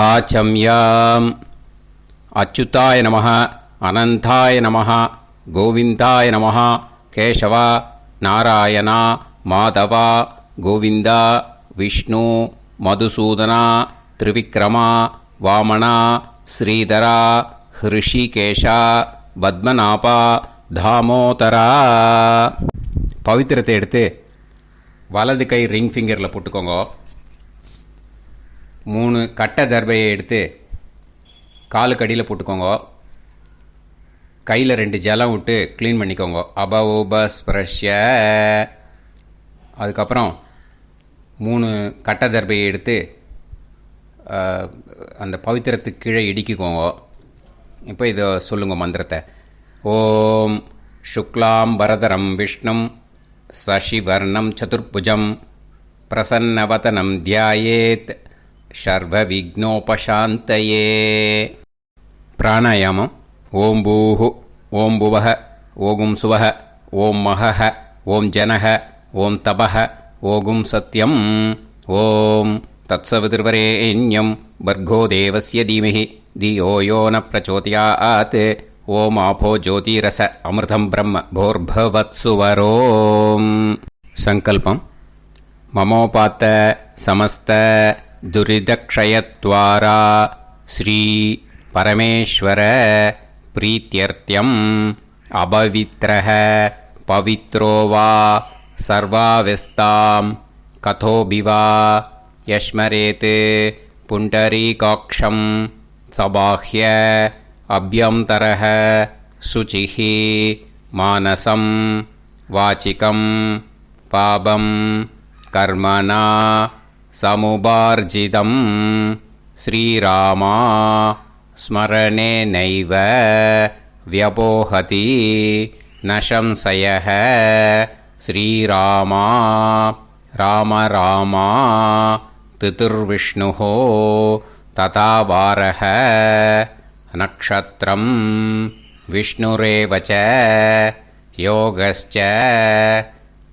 ஆச்சம்யாம். அச்சுதாய நமः, அனந்தாய நமः, கோவிந்தாய நமः, கேசவா, நாராயணா, மாதவா, கோவிந்தா, விஷ்ணு, மதுசூதனா, திரிவிக்ரமா, வாமனா, ஸ்ரீதரா, ஹிருஷிகேஷா, பத்மநாபா, தாமோதரா. பவித்திரத்தை எடுத்து வலது கை ரிங் ஃபிங்கரில் போட்டுக்கோங்க. 3 கட்டை தர்பையை எடுத்து காலுக்கடியில் போட்டுக்கோங்க. கையில் 2 ஜலம் விட்டு க்ளீன் பண்ணிக்கோங்க. அபவோபஸ்பிரஷ்ய. அதுக்கப்புறம் 3 கட்டை தர்பையை எடுத்து அந்த பவித்திரத்துக்கு கீழே இடிக்கிக்கோங்க. இப்போ இதை சொல்லுங்கள் மந்திரத்தை. ஓம் சுக்லாம் வரதரம் விஷ்ணும் சசிவர்ணம் சதுர்புஜம் பிரசன்னவதனம் தியாயேத் சர்வ விக்னோபசாந்தயே. பிராணாயாமம். ஓம் பூஹு, ஓம் புவஹ, ஓகும் சுவஹ, ஓம் மஹஹ, ஓம் ஜனஹ, ஓம் தபஹ, ஓகும் சத்யம். ஓம் தத்சவிதுர்வரேண்யம் பர்கோ தேவஸ்ய தீமஹி தியோ யோ ந பிரச்சோதயாத். ஓம் ஆபோ ஜோதிரச அமிர்தம் பிரம்ம போர்பவத்சுவரோம். சங்கல்பம். மமோபாத்த சமஸ்த துரிதக்ஷயத்வாரா ஸ்ரீ பரமேஸ்வர பிரீத்யர்த்தியம் அபவித்ரஹ பவித்ரோ வா சர்வாவஸ்தாம் கதோபிவா யஸ்மரேத் புண்டரீகாக்ஷம் சபாஹ்ய அப்யந்தரஹ சுசிஹ மானசம் வாசிகம் பாபம் கர்மணா சமுபார்ஜிதம் ஸ்ரீராமா ஸ்மரணேனைவ வ்யபோஹதி நசம்சயஹ. ஸ்ரீராமா ராம ராமா திதிர்விஷ்ணுஹோ ததா வாரஹ. நக்ஷத்ரம் விஷ்ணுரேவச யோகஸ்ச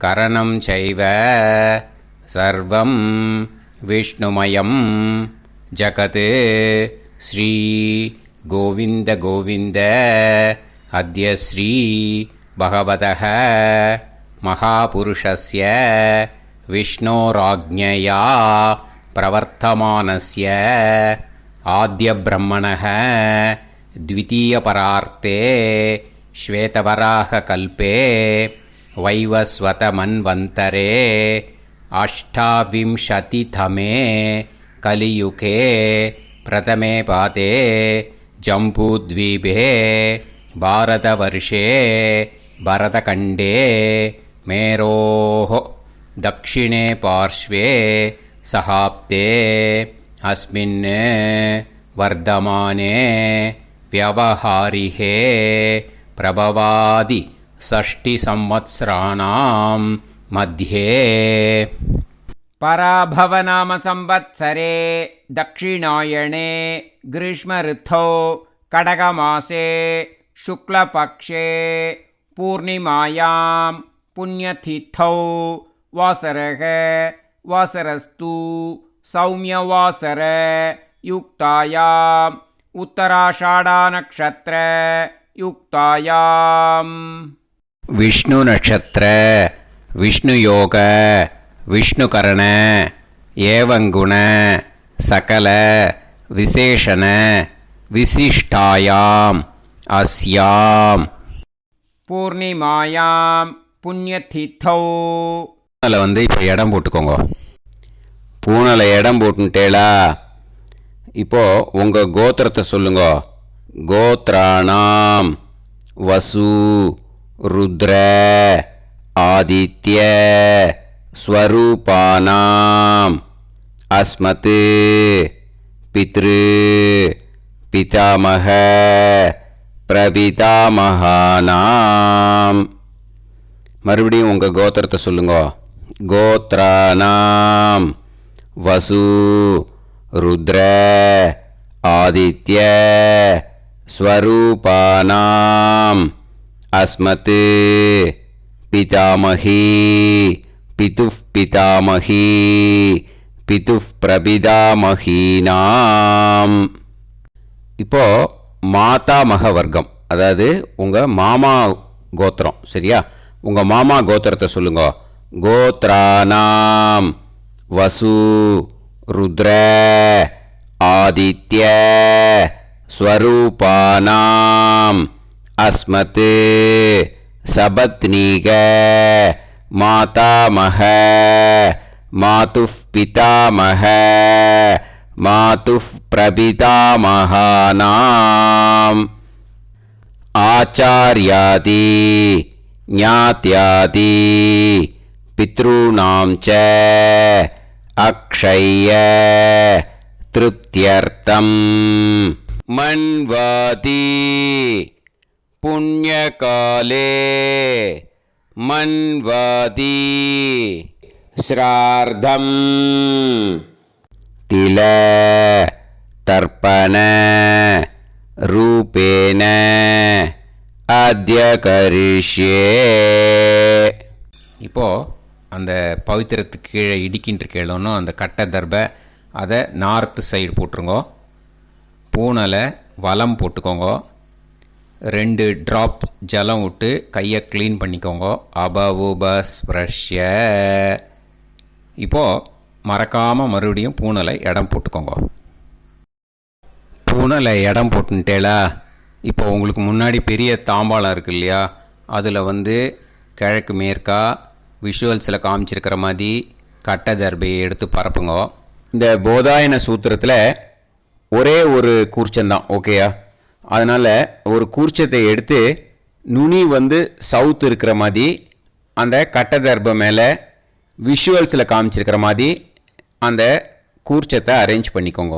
கரணம் சைவ சர்வம் விஷ்ணுமயம் ஜகத். ஸ்ரீ கோவிந்த கோவிந்த அத்ய ஸ்ரீ பகவதः மகாபுருஷஸ்ய விஷ்ணோராஜ்ஞயா பிரவர்த்தமானஸ்ய ஆத்யப்ரஹ்மணः த்விதீயபரார்த்தே ஸ்வேதவராககல்பே வைவஸ்வதமன்வந்தரே அஷ்டாவிம்சதிதமே கலியுகே பிரதமே பாதே ஜம்பூத்வீபே பாரதவர்ஷே பரதகண்டே மேரோः தக்ஷிணே பார்ஷ்வே சஹாப்தே அஸ்மின் வர்தமானே व्यवहारिहे प्रभवादि षष्टि संवत्सराणां मध्ये. पराभवनाम संवत्सरे दक्षिणायणे ग्रीष्मऋतौ कडगमासे शुक्लपक्षे पूर्णिमायां पुण्यतिथौ वासरः वासरस्तु सौम्यवासर युक्तायाम् उत्तराषाढ़ा नक्षत्र युक्तायाम्. विष्णु नक्षत्र विष्णु योग विष्णुकरण एवं गुण सकल विशेषण विशिष्टायाम् अस्याम् पूर्णिमायां पुण्यतिथौ. வந்து இப்போ இடம் போட்டுக்கோங்க. பூனலை இடம் போட்டுட்டேளா? இப்போது உங்கள் கோத்திரத்தை சொல்லுங்க. கோத்ராணாம் வசு ருத்ர ஆதித்ய ஸ்வரூபானாம் அஸ்மத் பித்ரு பிதாமக பிரபிதாமகானாம். மறுபடியும் உங்கள் கோத்திரத்தை சொல்லுங்க. கோத்ராணாம் வசு ருத்ர ஆதித்ய ஸ்வரூபானாம் அஸ்மத் பிதாமகி பிதுப் பிதாமகி பிதுः பிரபிதாமஹீனாம். இப்போ மாதாமக வர்க்கம், அதாவது உங்கள் மாமா கோத்திரம், சரியா? உங்கள் மாமா கோத்திரத்தை சொல்லுங்க. கோத்ரானாம் வசு ருத்ர ஆதித்ய ஸ்வரூபானாம் அஸ்மத் சபத்னீக மாதாமக மாதுஃப் பிதாமக மாதுஃப் பிரபிதாமகானாம் ஆச்சார்யாதி ஞாத்யாதி பித்ருணாம் ச அக்ஷய திருப்தியர்த்தம் மன்வாதி புண்ணியகாலே மன்வாதி ஸ்ரார்த்தம் தில தர்ப்பண ரூபேன அத்ய கரிஷ்யே. இப்போது அந்த பவித்திரத்துக்கு கீழே இடிக்கின்ற கீழோன்னு அந்த கட்டை தர்பை அதை நார்த்து சைடு போட்டுருங்கோ. பூனலை வலம் போட்டுக்கோங்க. 2 ட்ராப் ஜலம் விட்டு கையை க்ளீன் பண்ணிக்கோங்க. அபவுபஸ்ப்ரஷ்ய. இப்போது மறக்காமல் மறுபடியும் பூனலை இடம் போட்டுக்கோங்க. பூனலை இடம் போட்டுட்டேலா. இப்போ உங்களுக்கு முன்னாடி பெரிய தாம்பாளம் இருக்குது இல்லையா, அதில் கிழக்கு மேற்கா விஷுவல்ஸில் காமிச்சிருக்கிற மாதிரி கட்டை தர்பையை எடுத்து பரப்புங்க. இந்த போதாயன சூத்திரத்தில் ஒரே ஒரு கூர்ச்சந்தான், ஓகேயா? அதனால் ஒரு கூர்ச்சத்தை எடுத்து நுனி சவுத் இருக்கிற மாதிரி அந்த கட்டை தர்பை மேலே விஷுவல்ஸில் காமிச்சிருக்கிற மாதிரி அந்த கூர்ச்சத்தை அரேஞ்ச் பண்ணிக்கோங்க.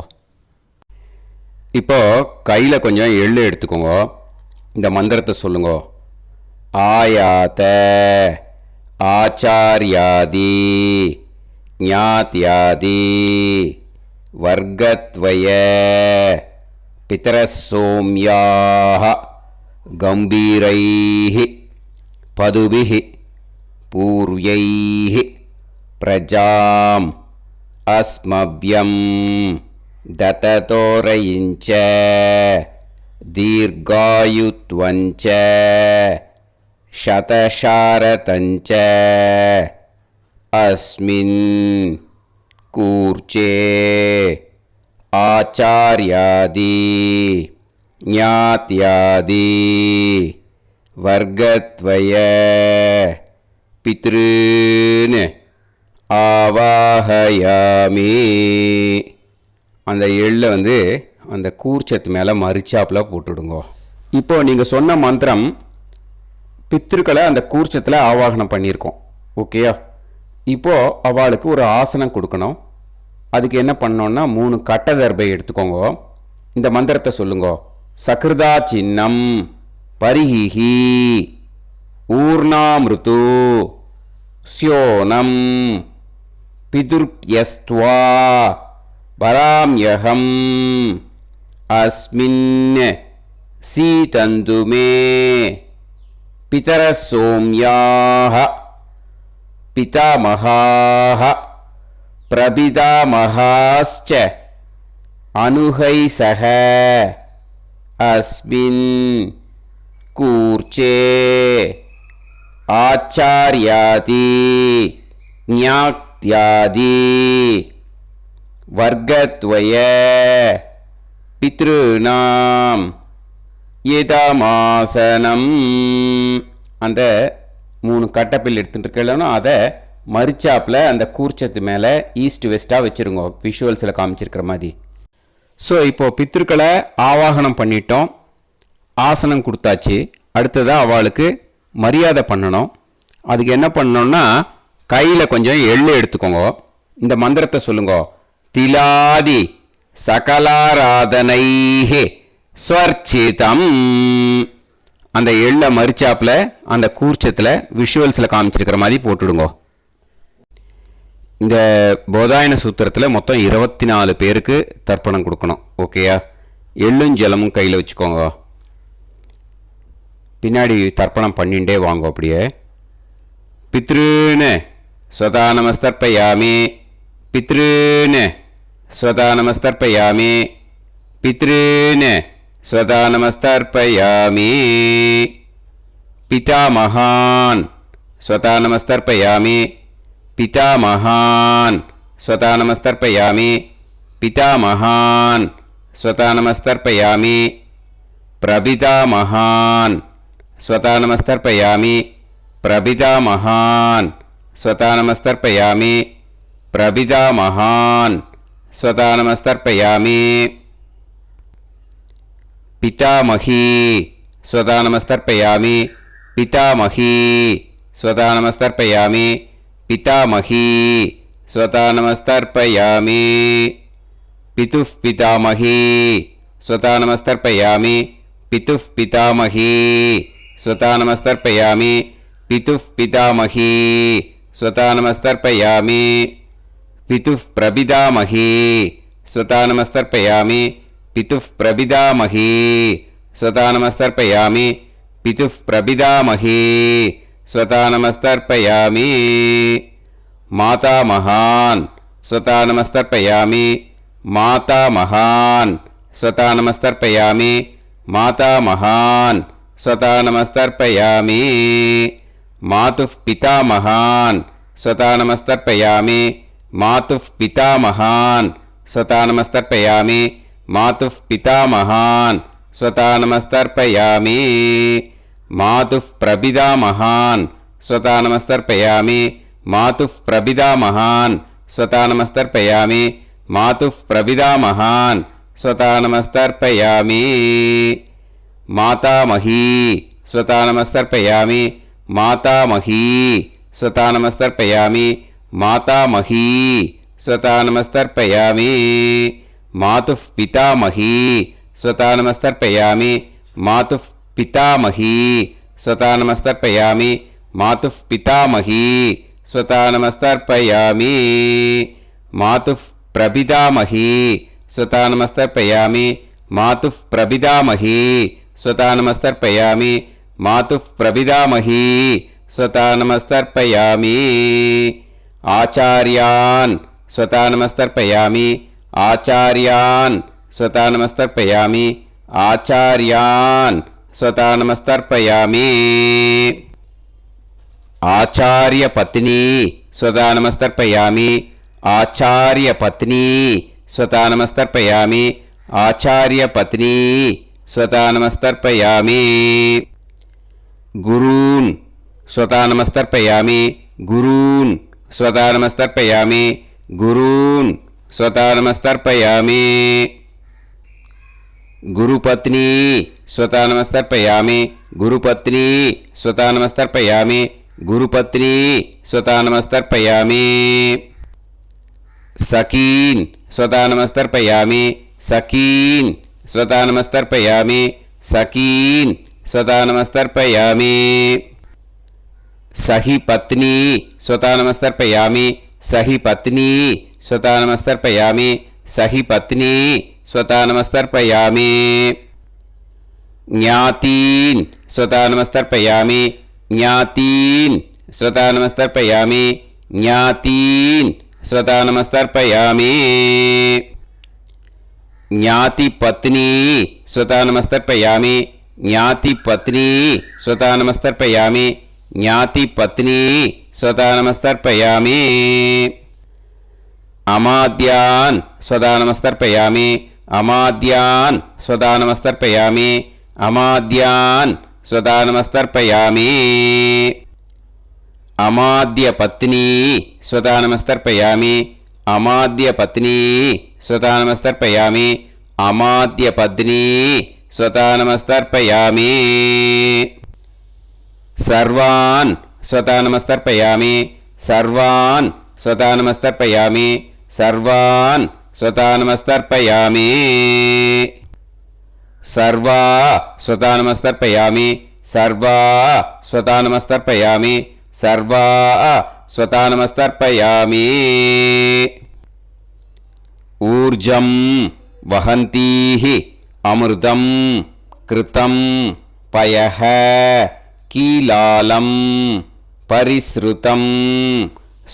இப்போது கையில் கொஞ்சம் எள்ளு எடுத்துக்கோங்க. இந்த மந்திரத்தை சொல்லுங்க. ஆயாத ஆச்சார்யாதி ஞாத்யாதி வர்கத்வய பிதரசோம்யாஹ கம்பீரைஹி பதுபிஹி பூர்வைஹி பிரஜாம் அஸ்மப்யம் தததோரயிஞ்ச தீர்காயுத்வஞ்ச சதசாரதஞ்ச அஸ்மின் கூர்ச்சே ஆச்சார்யாதி ஞாத்யாதி வர்கத்வய பித்ருன் ஆவாஹயாமி. அந்த எள்ளை அந்த கூர்ச்சத்து மேலே மரிச்சாப்பில் போட்டுடுங்க. இப்போது நீங்கள் சொன்ன மந்திரம் பித்ருக்களை அந்த கூர்ச்சத்தில் ஆவாகனம் பண்ணியிருக்கோம், ஓகேயா? இப்போது அவளுக்கு ஒரு ஆசனம் கொடுக்கணும். அதுக்கு என்ன பண்ணோன்னா 3 கட்டை தர்பை எடுத்துக்கோங்க. இந்த மந்திரத்தை சொல்லுங்க. சக்ருதா சின்னம் பரிஹிஹி ஊர்ணாமிருத்து ஸ்யோனம் பிதுர்ப்யஸ்த்வா பராம்யகம் அஸ்மின் சீதந்துமே பிதரசோம்யாஹ பிதாமகாஹ பிரபிதாமகாஸ்ச அனுகைசஹ அஸ்மின் கூர்ச்சே ஆச்சார்யாதி ஞாத்யாதி வர்கத்வய பித்ருநாம் இதமாசனம். அந்த 3 கட்டப்பில் எடுத்துகிட்டு இருக்கலன்னா அதை மரிச்சாப்பில் அந்த கூர்ச்சத்து மேலே ஈஸ்ட் வெஸ்ட்டாக வச்சுருங்க, விஷுவல்ஸில் காமிச்சிருக்கிற மாதிரி. ஸோ இப்போது பித்ருக்களை ஆவாகனம் பண்ணிட்டோம், ஆசனம் கொடுத்தாச்சு. அடுத்ததாக அவளுக்கு மரியாதை பண்ணணும். அதுக்கு என்ன பண்ணணும்னா கையில் கொஞ்சம் எள்ளு எடுத்துக்கோங்க. இந்த மந்திரத்தை சொல்லுங்க. திலாதி சகலாராதனைஹே ஸ்வர்ச்சிதம். அந்த எள்ளை மரிச்சாப்பில் அந்த கூர்ச்சத்தில் விஷுவல்ஸில் காமிச்சிருக்கிற மாதிரி போட்டுடுங்க. இந்த போதாயன சூத்திரத்தில் மொத்தம் 24 பேருக்கு தர்ப்பணம் கொடுக்கணும், ஓகேயா? எள்ளும் ஜலமும் கையில் வச்சுக்கோங்க. பின்னாடி தர்ப்பணம் பண்ணிகிட்டே வாங்க. அப்படியே பித்ருன்னு ஸ்வதா நமஸ்தர்ப்பயாமி पितॄन् स्वधा नमस्तर्पयामि पितॄन् स्वधा नमस्तर्पयामि पितामहान् स्वधा नमस्तर्पयामि पितामहान् स्वधा नमस्तर्पयामि पितामहान् स्वधा नमस्तर्पयामि प्रपितामहान् स्वधा नमस्तर्पयामि प्रपितामहान् स्वधा नमस्तर्पयामि प्रपितामहान् स्वधा नमस्तर्पयामि पितामही स्वधा नमस्तर्पयामि पितामही स्वधा नमस्तर्पयामि पितामही स्वधा नमस्तर्पयामि पितुः पितामही स्वधा नमस्तर्पयामि पितुः पितामही स्वधा नमस्तर्पयामि पितुः पितामही स्वधा नमस्तर्पयामि पितुः प्रपितामही स्वधा नमस्तर्पयामि पितुः प्रपितामही स्वधा नमस्तर्पयामि पितुः प्रपितामही स्वधा नमस्तर्पयामि मातामहान् स्वधा नमस्तर्पयामि मातामहान् स्वधा नमस्तर्पयामि मातामहान् स्वधा नमस्तर्पयामि मातुः पितामहान् स्वधा नमस्तर्पयामि मातुः पितामहान् स्वधा नमस्तर्पयामि मातुः पितामहान् स्वधा नमस्तर्पयामि मातुः प्रपितामहान् स्वधा नमस्तर्पयामि मातुः प्रपितामहान् स्वधा नमस्तर्पयामि मातुः प्रपितामहान् स्वधा नमस्तर्पयामि मातामही स्वधा नमस्तर्पयामि मातामही स्वधा नमस्तर्पयामि मातामही स्वधा नमस्तर्पयामि मातुः पितामही स्वधा नमस्तर्पयामि मातुः पितामही स्वधा नमस्तर्पयामि मातुः पितामही स्वधा नमस्तर्पयामि मातुः प्रपितामही स्वधा नमस्तर्पयामि मातुः प्रपितामही स्वधा नमस्तर्पयामि मातुः प्रपितामही स्वधा नमस्तर्पयामि आचार्यान् स्वधा नमस्तर्पयामि आचार्यान् स्वधा नमस्तर्पयामि आचार्यान् स्वधा नमस्तर्पयामि आचार्यपत्नी स्वधा नमस्तर्पयामि आचार्यपत्नी स्वधा नमस्तर्पयामि आचार्यपत्नी स्वधा नमस्तर्पयामि गुरून् स्वधा नमस्तर्पयामि गुरून् स्वधा नमस्तर्पयामि गुरून् स्वधा नमस्तर्पयामि गुरुपत्नी स्वधा नमस्तर्पयामि गुरुपत्नी स्वधा नमस्तर्पयामि गुरुपत्नी स्वधा नमस्तर्पयामि सखीन् स्वधा नमस्तर्पयामि सखीन् स्वधा नमस्तर्पयामि सखीन् स्वधा नमस्तर्पयामि सही पत्नी स्वधा नमस्तर्पयामि सही पत्नी स्वधा नमस्तर्पयामि सही पत्नी स्वधा नमस्तर्पयामि ज्ञातीन् स्वधा नमस्तर्पयामि ज्ञातीन् स्वधा नमस्तर्पयामि ज्ञातीन् स्वधा नमस्तर्पयामि ज्ञातिपत्नी स्वधा नमस्तर्पयामि ज्ञातिपत्नी स्वधा नमस्तर्पयामि ज्ञातिपत्नी स्वधा नमस्तर्पयामि अमाद्यान् स्वधा नमस्तर्पयामि अमाद्यान् स्वधा नमस्तर्पयामि अमाद्यान् स्वधा नमस्तर्पयामि अमाद्यपत्नी स्वधा नमस्तर्पयामि अमाद्यपत्नी स्वधा नमस्तर्पयामि अमाद्यपत्नी स्वधा नमस्तर्पयामि सर्वान् स्वधा नमस्तर्पयामि सर्वान् स्वधा नमस्तर्पयामि सर्वान् स्वधा नमस्तर्पयामि सर्वा स्वधा नमस्तर्पयामि सर्वा स्वधा नमस्तर्पयामि सर्वा स्वधा नमस्तर्पयामि ऊर्जं वहन्तीः अमृतं कृतं पयः कीलालं परिसृतं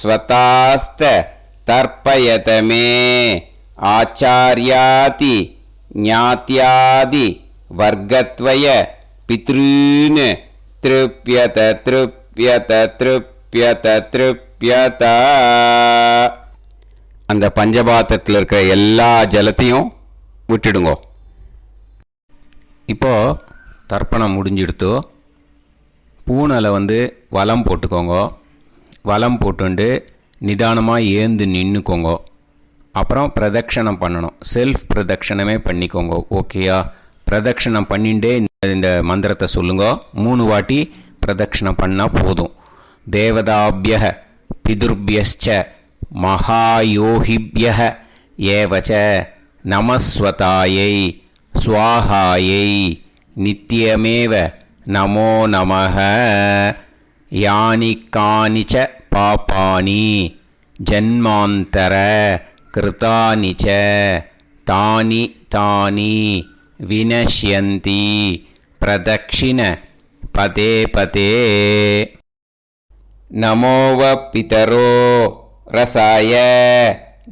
स्वतास्त தர்ப்பயத மே ஆச்சார்யாதி ஞாத்யாதி வர்க்கத்வய பித்ருன் த்ருப்யத த்ருப்யத த்ருப்யத த்ருப்யத. அந்த பஞ்சபாத்திரத்தில் இருக்கிற எல்லா ஜலத்தையும் விட்டுடுங்கோ. இப்போது தர்ப்பணம் முடிஞ்சிடுத்தோ பூனலை வலம் போட்டுக்கோங்க. வலம் போட்டுண்டு நிதானமாக ஏந்து நின்றுக்கோங்க. அப்புறம் பிரதட்சணம் பண்ணணும். செல்ஃப் பிரதட்சணமே பண்ணிக்கோங்க. ஓகேயா? பிரதட்சணம் பண்ணிண்டே இந்த மந்திரத்தை சொல்லுங்க. 3 வாட்டி பிரதட்சணம் பண்ணால் போதும். தேவதாபிய பிதுர்பியச்ச மகாயோகிபிய ஏவச்ச நமஸ்வதாயை ஸ்வாஹாயை நித்யமேவ நமோ நமஹ. யானி கானிச்ச பாபானி ஜன்மாந்தர கிருதானி ச தானி தானி வினஷ்யந்தி பிரதக்ஷிண பதே பதே. நமோவ பிதரோ ரசாய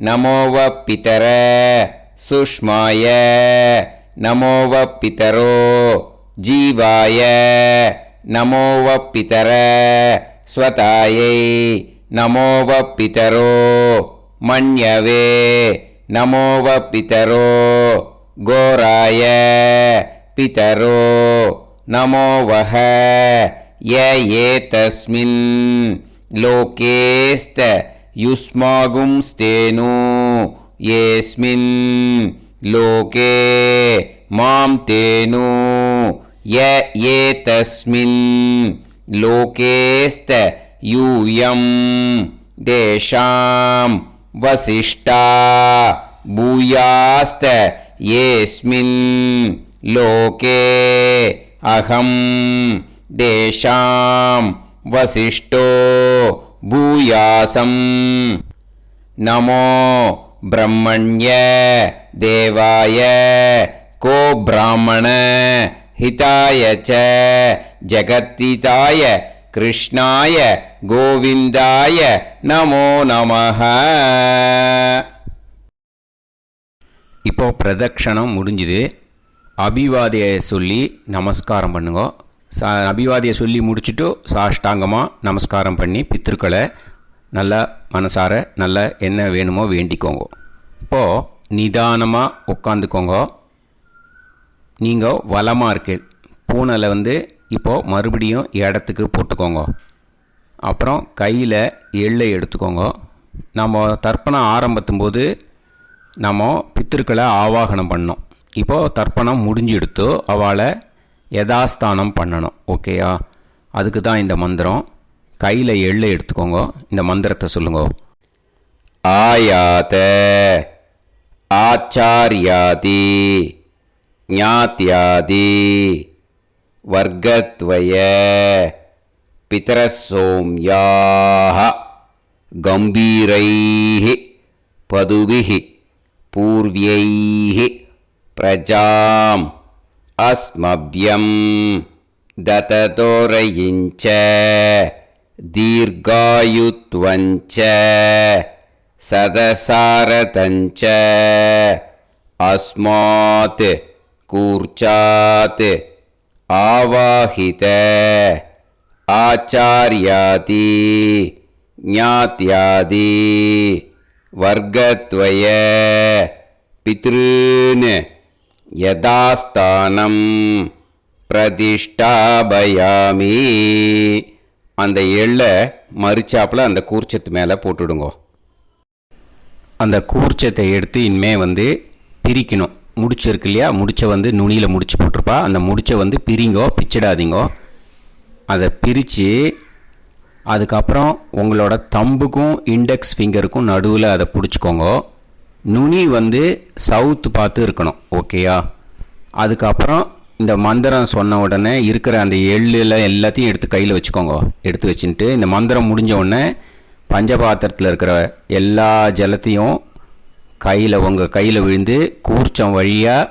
நமோவ பிதர சுஷ்மாய நமோவ பிதரோ ஜீவாய நமோவ பிதர ஸ்வதாயை நமோவ பிதரோ மன்யவே நமோவ பிதரோ கோராய பிதரோ நமோவஹ. ய ஏதஸ்மின் லோகேஸ்த யுஸ்மாகும்ஸ்தேனு ஏஸ்மின் லோகே மாம் தேனு. ய ஏதஸ்மின் லோகேஸ்த யூயம் தேஷாம் வசிஷ்டா பூயாஸ்த ஏஸ்மின் லோகே அகம் தேஷாம் வசிஷ்டோ பூயாசம். நமோ பிரம்மண்ய தேவாய கோ பிராமண ஹிதாய ச ஜகத்திதாய கிருஷ்ணாய கோவிந்தாய நமோ நமஹ. இப்போ பிரதட்சணம் முடிஞ்சுது. அபிவாதியை சொல்லி நமஸ்காரம் பண்ணுங்க. அபிவாதியை சொல்லி முடிச்சுட்டு சாஷ்டாங்கமாக நமஸ்காரம் பண்ணி பித்திருக்களை நல்லா மனசார நல்லா என்ன வேணுமோ வேண்டிக்கோங்க. இப்போது நிதானமாக உட்காந்துக்கோங்க. நீங்கள் வலமாக இருக்கு பூனலை இப்போது மறுபடியும் இடத்துக்கு போட்டுக்கோங்க. அப்புறம் கையில் எள்ளை எடுத்துக்கோங்க. நம்ம தர்ப்பணம் ஆரம்பத்தும் போது நம்ம பித்திருக்களை ஆவாகனம் பண்ணோம். இப்போது தர்ப்பணம் முடிஞ்செடுத்து அவளை யதாஸ்தானம் பண்ணணும். ஓகேயா? அதுக்கு தான் இந்த மந்திரம். கையில் எள்ளை எடுத்துக்கோங்க. இந்த மந்திரத்தை சொல்லுங்க. ஆயாத ஆச்சார்யாதி ஞாத்யாதி வர்க்கத்வய பிதரசோம்யாஹ கம்பீரைஹி பதுபிஹி பூர்வ்யைஹி பிரஜாம் அஸ்மப்யம் தததோரயிஞ்ச தீர்காயுத்வஞ்ச சதசாரதஞ்ச அஸ்மாத் கூர்ச்சாத் ஆவாஹித ஆச்சார்யாதி ஞாத்யாதி வர்க்கத்வய பித்ருன் யதாஸ்தானம் பிரதிஷ்டாபயாமி. அந்த எள்ளை மறிச்சாப்பில் அந்த கூர்ச்சத்து மேலே போட்டுடுங்க. அந்த கூர்ச்சத்தை எடுத்து இனிமே பிரிக்கணும். முடிச்சு இருக்கு இல்லையா? முடிச்சை நுனியில் முடிச்சு போட்டிருப்பா. அந்த முடிச்சை பிரிங்கோ, பிச்சிடாதீங்கோ. அதை பிரித்து அதுக்கப்புறம் உங்களோட தம்புக்கும் இண்டெக்ஸ் ஃபிங்கருக்கும் நடுவில் அதை பிடிச்சிக்கோங்க. நுனி சவுத்து பார்த்து இருக்கணும். ஓகேயா? அதுக்கப்புறம் இந்த மந்திரம் சொன்ன உடனே இருக்கிற அந்த எள்ளில் எல்லாத்தையும் எடுத்து கையில் வச்சுக்கோங்க. எடுத்து வச்சுட்டு இந்த மந்திரம் முடிஞ்ச உடனே பஞ்சபாத்திரத்தில் இருக்கிற எல்லா ஜலத்தையும் உங்கள் கையில் விழுந்து கூர்ச்சம் வழியாக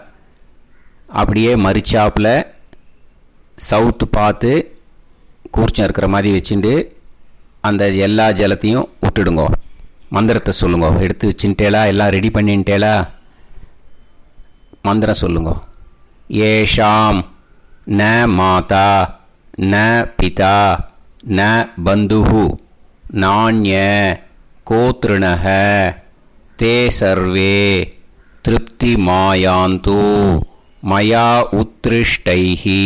அப்படியே மறிச்சாப்பில் சவுத்து பார்த்து கூர்ச்சம் இருக்கிற மாதிரி வச்சுட்டு அந்த எல்லா ஜலத்தையும் விட்டுடுங்க. மந்திரத்தை சொல்லுங்க. எடுத்து வச்சுட்டேளா? எல்லாம் ரெடி பண்ணிட்டேளா? மந்திரம் சொல்லுங்க. ஏஷாம் ந மாதா ந பிதா ந பந்துஹு நாண்ய கோத்ருணஹ தே சர்வே திருப்திமாயாந்து மயா உத்ருஷ்டைஹி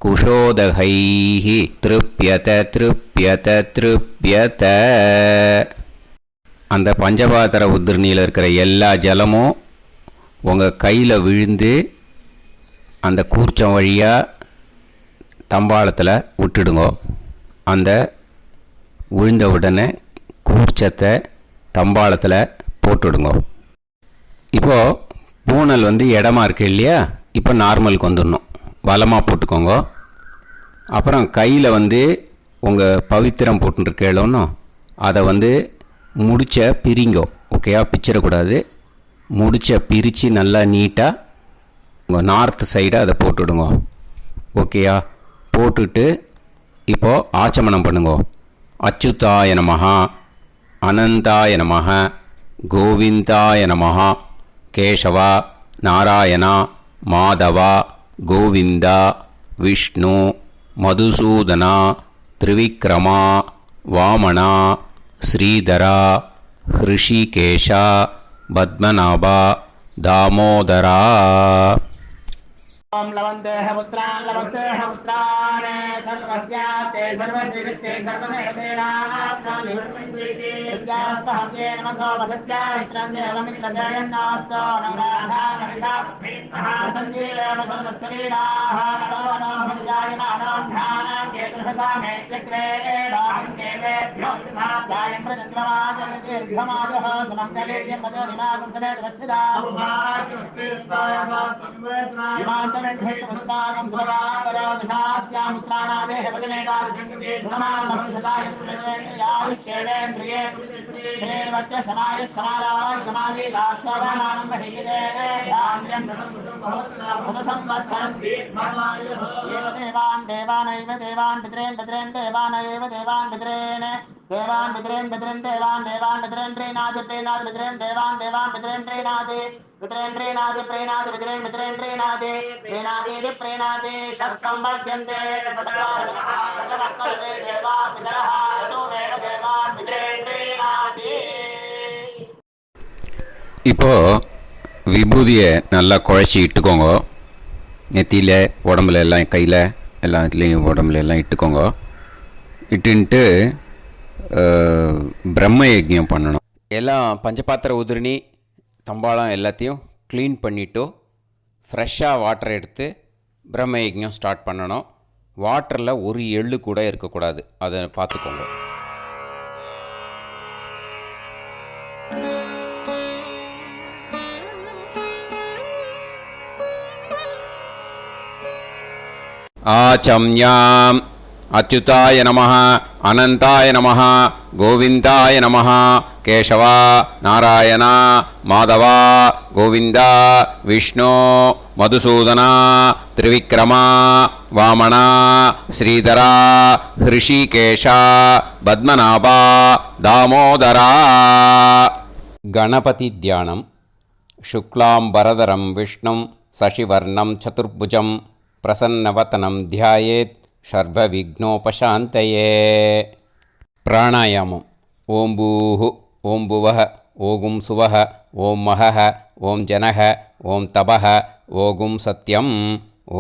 குஷோதகைஹி திருப்யத திருப்யத திருப்யத. அந்த பஞ்சபாத்திர உதிரணியில் இருக்கிற எல்லா ஜலமும் உங்கள் கையில் விழுந்து அந்த கூர்ச்சம் வழியாக தம்பாளத்தில் விட்டுடுங்க. அந்த விழுந்த உடனே கூர்ச்சத்தை தம்பாளத்தில் போட்டுடுங்க. இப்போது பூனல் இடமா இருக்கு இல்லையா? இப்போ நார்மலுக்கு வந்துடணும். வலமாக போட்டுக்கோங்க. அப்புறம் கையில் உங்கள் பவித்திரம் போட்டுருக்கேளோன்னு அதை முடிச்ச பிரிங்கோ. ஓகேயா? பிச்சிடக்கூடாது. முடிச்ச பிரித்து நல்லா நீட்டாக உங்கள் நார்த் சைடை அதை போட்டுவிடுங்க. ஓகேயா? போட்டுட்டு இப்போது ஆச்சமனம் பண்ணுங்க. அச்சுதாய நமஹ, அனந்தாய நமஹ, கோவிந்தாய நமஹ, கேசவா, நாராயணா, மாதவா, கோவிந்தா, விஷ்ணு, மதுசூதனா, திரிவிக்ரமா, வாமனா, ஸ்ரீதரா, ஹிருஷிகேஷா, பத்மநாபா, தாமோதரா. ओम लवन्तेह पुत्रान् सर्वस्याते सर्वश्रीवित्ते सर्वदेवतेनाप्नोति विद्यास्पहव्ये नमसो वसत्या मित्रं देवमित्रजयन्नास्तो नवराधानविधा सञ्जीवेम सर्वस्य वीराः नमो नमः जायमानोऽन्धानां केतुर्भसामे चक्रे देवेभ्यो गायं प्रचन्द्रमाजगदीर्घमाजः सुमङ्गलेर्यं पदोनिमागं समेत वत्सिदा इमान्तमेध्यस्वपुत्रागं सुभगाकरोदशास्यामुत्राणादेह पदमेकाभिषङ्गते सुमानमभिसदायुष्येवेन्द्रिये धेर्वच्च समायः समारावायकमाली दाक्षावानानं बहिगिदे धान्यं सदसंवत्सरं एव देवान् देवान् पितॄन् देवानैव देवान् पितॄन् देवान् पितॄन् प्रीणाति पितॄन् देवान् पितॄन् प्रीणाति प्रीणाति षट्संवर्ध्यन्ते देवा पितरः ततोमेव देवान् पितॄन् प्रीणाति. இப்போ விபூதியை நல்லா குழச்சி இட்டுக்கோங்க. நெத்தியில், உடம்புல எல்லாம், கையில் எல்லா இடத்துலையும் உடம்புல எல்லாம் இட்டுக்கோங்க. இட்டுன்ட்டு பிரம்ம யஜ்ஞம் பண்ணணும். எல்லாம் பஞ்சபாத்திர உதிரணி தம்பாளம் எல்லாத்தையும் க்ளீன் பண்ணிவிட்டு ஃப்ரெஷ்ஷாக வாட்டர் எடுத்து பிரம்ம யஜ்ஞம் ஸ்டார்ட் பண்ணணும். வாட்டரில் ஒரு எள்ளு கூட இருக்கக்கூடாது. அதை பார்த்துக்கோங்க. ஆச்சம்யாம் அச்சுதாய நமஹ, அனந்தாய நமஹ, கோவிந்தாய நமஹ, கேசவா, நாராயணா, மாதவா, கோவிந்தா, விஷ்ணு, மதுசூதனா, திரிவிக்ரமா, வாமனா, ஸ்ரீதரா, ஹிருஷிகேஷா, பத்மநாபா, தாமோதரா. கணபதி தியானம். சுக்லாம்பரதரம் விஷ்ணும் சசிவர்ணம் சதுர்புஜம் பிரசன்னவதனம் தியாயேத் சர்வவிக்னோபசாந்தயே. பிராணாயாமம். ஓம் பூஹு, ஓம் புவஹ, ஓகும் சுவஹ, ஓம் மஹஹ, ஓம் ஜனஹ, ஓம் தபஹ, ஓகும் சத்யம்.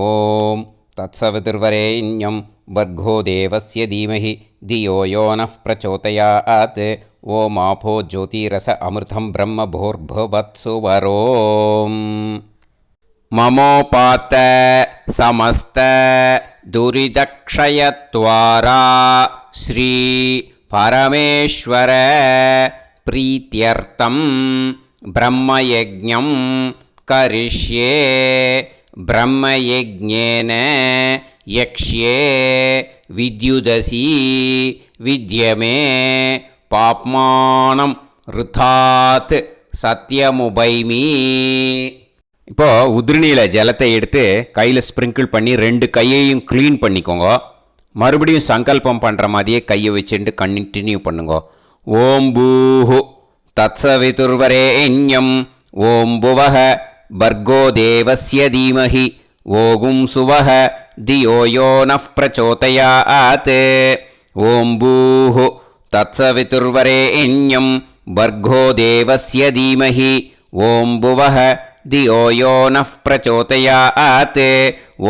ஓம் தத்சவிதுர்வரேண்யம் வர்கோ தேவஸ்ய தீமஹி தியோ யோ நः பிரச்சோதயாத். ஓம் ஆபோ ஜோதிரஸ அமிர்தம் பிரம்ம பூர்புவத்சு வரோம். மமோபாத்த சமஸ்த துரிதக்ஷயத்வாரா ஸ்ரீ பரமேஸ்வர பிரீத்யர்த்தம் பிரம்மயஜ்ஞம் கரிஷ்யே. பிரம்மயஜ்ஞேன யக்ஷ்யே வித்யுதசி வித்யமே பாப்மானம் ருதாத் சத்யமுபைமி. இப்போது உதிரணியில் ஜலத்தை எடுத்து கையில் ஸ்ப்ரிங்கிள் பண்ணி 2 கையையும் க்ளீன் பண்ணிக்கோங்க. மறுபடியும் சங்கல்பம் பண்ணுற மாதிரியே கையை வச்சுட்டு கண்டினியூ பண்ணுங்க. ॐ भूः तत्सवितुर्वरेण्यं ॐ भुवः भर्गो देवस्य धीमहि ॐ सुवः धियो यो नः प्रचोदयात् ॐ भूः तत्सवितुर्वरेण्यं भर्गो देवस्य धीमहि ॐ भुवः धियो यो नः प्रचोदयात्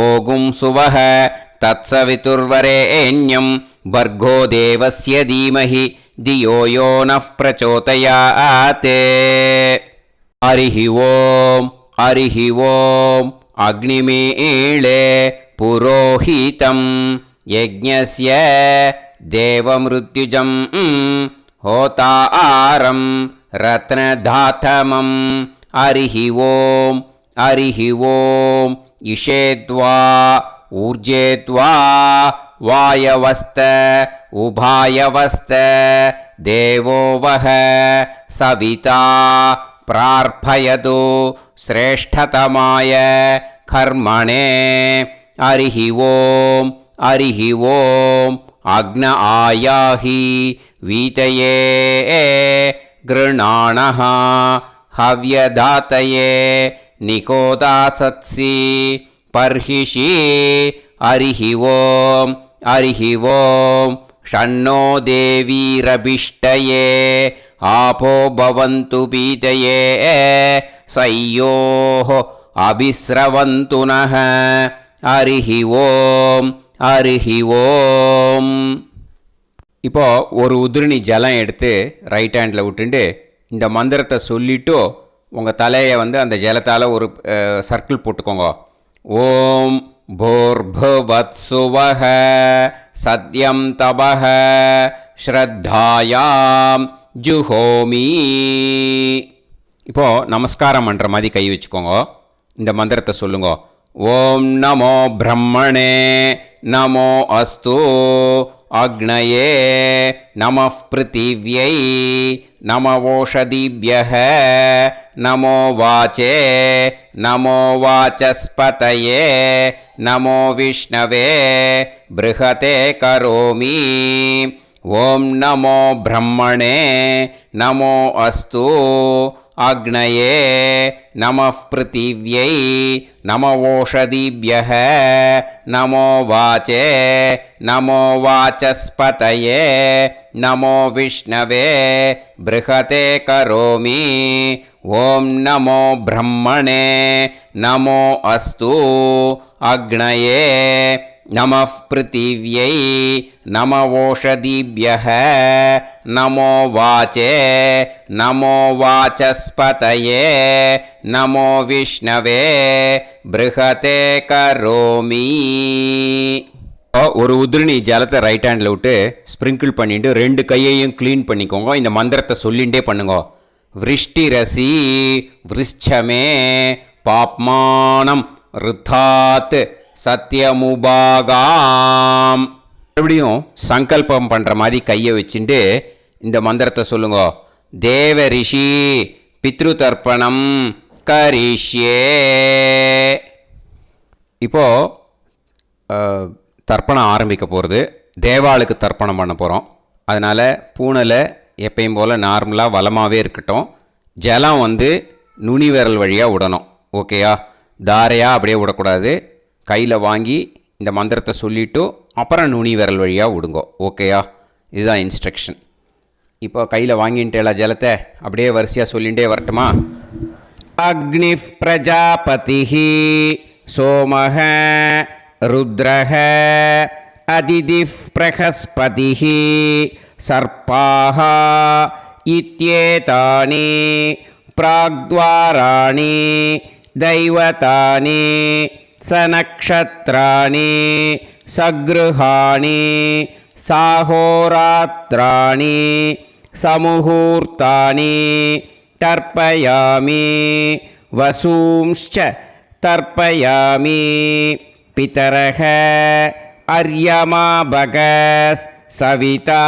ॐ सुवः तत्सवितुर्वरेण्यं भर्गो देवस्य धीमहि धियो यो नः प्रचोदयात् हरिः ॐ अग्निमीळे पुरोहितं यज्ञस्य देवमृत्युजं होतारं रत्नधातमं हरिः ॐ इषेद्वा ऊर्जेद्वा वायवस्त उभायवस्त देवो वः सविता प्रार्थयतु श्रेष्ठतमाय कर्मणे हरिः ॐ अग्न आयाहि वीतये गृणाणः हव्यदातये निकोदासत्सि पर्हिषि हरिः ॐ षण्णो देवीरभिष्टये आपो भवन्तु पीतये सयोः अभिस्रवन्तु नः हरिः ॐ இப்போ ஒரு உதிரணி ஜலம் எடுத்து ரைட் ஹேண்டில் விட்டுண்டு இந்த மந்திரத்தை சொல்லிவிட்டு உங்கள் தலையை வந்து அந்த ஜலத்தால் ஒரு சர்க்கிள் போட்டுக்கோங்க. ஓம் भूर्भुवत्सुवः सत्यं तपः ஸ்ரத்தாயாம் ஜுஹோமி. இப்போது நமஸ்காரம் பண்ணுற மாதிரி கை வச்சுக்கோங்க. இந்த மந்திரத்தை சொல்லுங்க. ஓம் நமோ பிரம்மணே நமோ அஸ்து அக்னயே நமः பிருத்திவ்யை நம ஓஷதிभ्यः நமோ வாச்சே நமோ வாசஸ்பதயே நமோ விஷ்ணவே ப்ருஹதே கரோமி. ஓம் நமோ பிரம்மணே நமோ அஸ்து அக்னயே நமः பிருத்திவ்யை நம ஓஷதிभ्यः நமோ வாச்சே நமோ வாசஸ்பதயே நமோ விஷ்ணவே ப்ருஹதே கரோமி. ஓம் நமோ பிரம்மணே நமோ அஸ்து அக்னயே நமः பிருத்திவ்யை நம ஓஷதிभ्यः நமோ வாச்சே நமோ வாசஸ்பதயே நமோ விஷ்ணவே ப்ருஹதே கரோமி. ஒரு உதிரணி ஜலத்தை ரைட் ஹேண்டில் விட்டு ஸ்ப்ரிங்கிள் பண்ணிட்டு ரெண்டு கையையும் க்ளீன் பண்ணிக்கோங்க. இந்த மந்திரத்தை சொல்லிகிட்டே பண்ணுங்க. விருஷ்டிரசி விருஷ்சமே பாப்மானம் ருத்தாத் சத்யமுபாகாம். மறுபடியும் சங்கல்பம் பண்ணுற மாதிரி கையை வச்சுட்டு இந்த மந்திரத்தை சொல்லுங்க. தேவ ரிஷி பித்ரு தர்ப்பணம் கரிஷ்யே. இப்போது தர்ப்பணம் ஆரம்பிக்க போகிறது. தேவாளுக்கு தர்ப்பணம் பண்ண போகிறோம். அதனால் பூனலை எப்பயும் போல் நார்மலாக வளமாகவே இருக்கட்டும். ஜலம் வந்து நுனி விரல் வழியாக விடணும். ஓகேயா? தாரையாக அப்படியே விடக்கூடாது. கையில் வாங்கி இந்த மந்திரத்தை சொல்லிவிட்டு அப்புறம் நுனி விரல் வழியாக விடுங்கோ. ஓகேயா? இதுதான் இன்ஸ்ட்ரக்ஷன். இப்போ கையில் வாங்கிட்டு எல்லா ஜலத்தை அப்படியே வரிசையாக சொல்லிகிட்டே வரட்டுமா? அக்னி பிரஜாபதி சோமஹ ருத்ரஹ அதிதி பிரகஸ்பதி சர்ப்பாஹ இத்யேதானி பிராக்த்வாராணி தைவதானி சநக்ஷத்ராணி சக்ருஹாணி சாஹோராத்ராணி சமுஹூர்த்தானி தர்ப்பயாமி வசூம்ச்ச தர்ப்பயாமி. பிதரஹ அர்யமா பகஸ் சவிதா